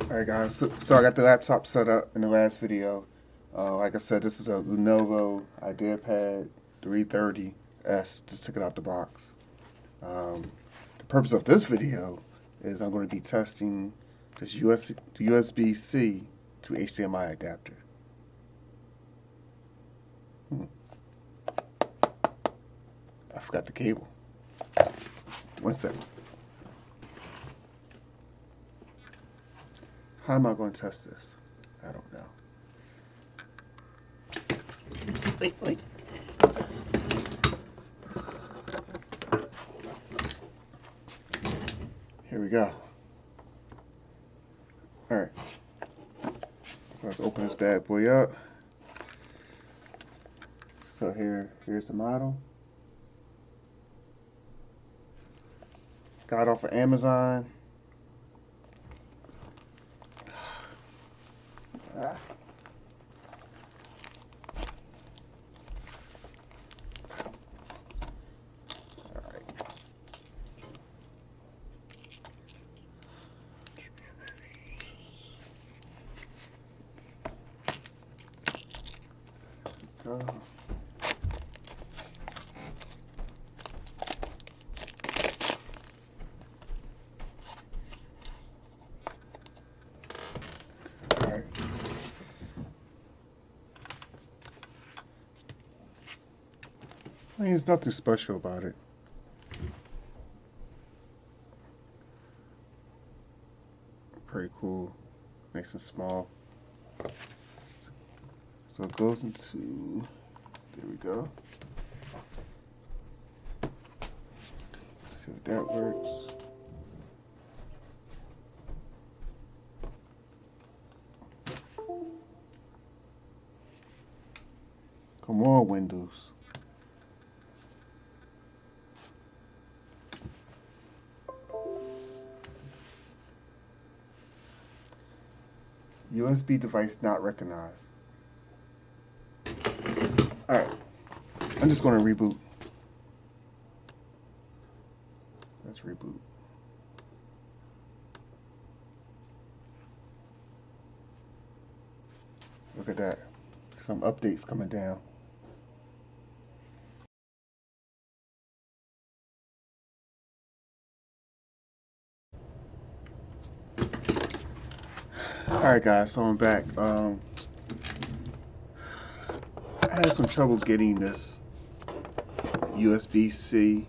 Alright guys, so I got the laptop set up in the last video. Like I said, this is a Lenovo IdeaPad 330S. Just took it out the box. The purpose of this video is I'm going to be testing this USB-C to HDMI adapter. I forgot the cable. One second. How am I going to test this? I don't know. Wait. Here we go. Alright. So let's open this bad boy up. So here's the model. Got it off of Amazon. Go. Alright. I mean, there's nothing special about it. Pretty cool. Nice and small. So it goes into, there we go. See if that works. Come on, Windows. USB device not recognized. Alright, I'm just going to reboot. Let's reboot. Look at that. Some updates coming down. Alright guys, so I'm back. I had some trouble getting this USB-C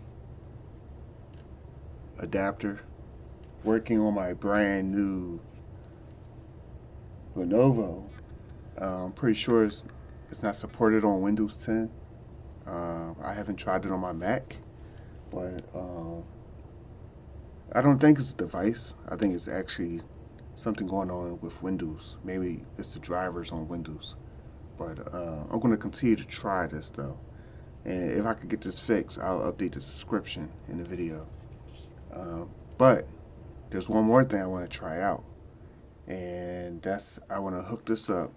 adapter working on my brand new Lenovo. I'm pretty sure it's not supported on Windows 10. I haven't tried it on my Mac, but I don't think it's a device. I think it's actually something going on with Windows. Maybe it's the drivers on Windows. But I'm going to continue to try this though. And if I could get this fixed, I'll update the description in the video. But there's one more thing I want to try out. And that's, I want to hook this up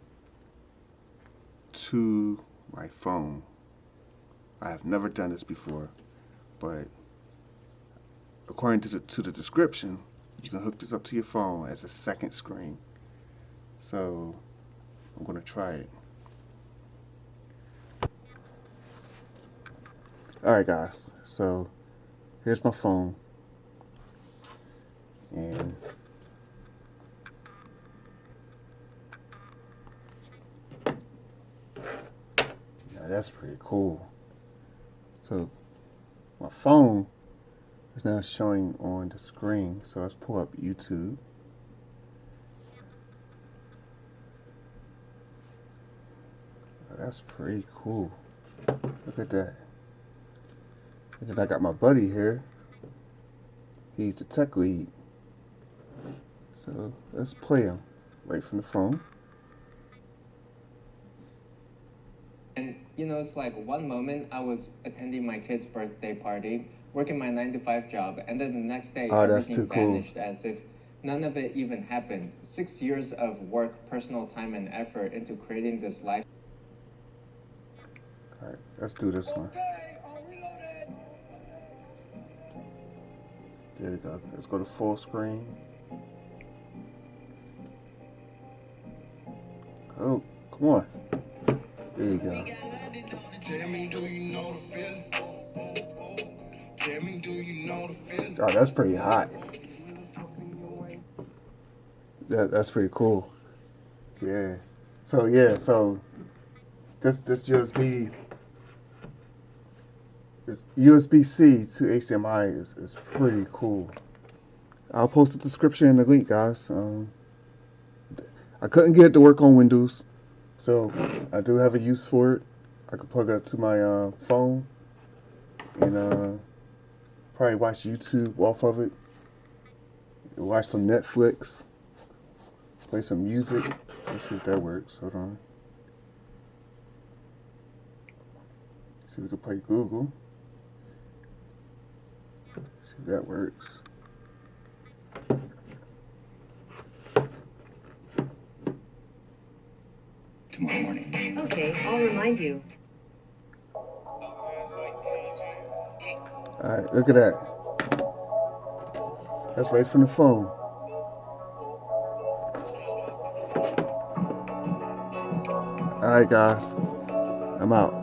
to my phone. I have never done this before. But according to the description, you can hook this up to your phone as a second screen. So I'm going to try it. Alright guys, so here's my phone, and now that's pretty cool. So my phone is now showing on the screen, so let's pull up YouTube. That's pretty cool. Look at that. And then I got my buddy here. He's the tech lead. So let's play him right from the phone. And you know, it's like one moment I was attending my kid's birthday party, working my 9-to-5 job, and then the next day everything vanished as if none of it even happened. 6 years of work, personal time, and effort into creating this life. Alright, let's do this one. There we go. Let's go to full screen. Oh, come on. There you go. Oh, that's pretty hot. That's pretty cool. Yeah. So this USB-C to HDMI is pretty cool. I'll post the description and the link, guys. I couldn't get it to work on Windows, so I do have a use for it. I could plug it up to my phone and probably watch YouTube off of it. Watch some Netflix. Play some music. Let's see if that works. Hold on. See if we can play Google. See if that works. Tomorrow morning. Okay, I'll remind you. Alright, look at that. That's right from the phone. Alright, guys. I'm out.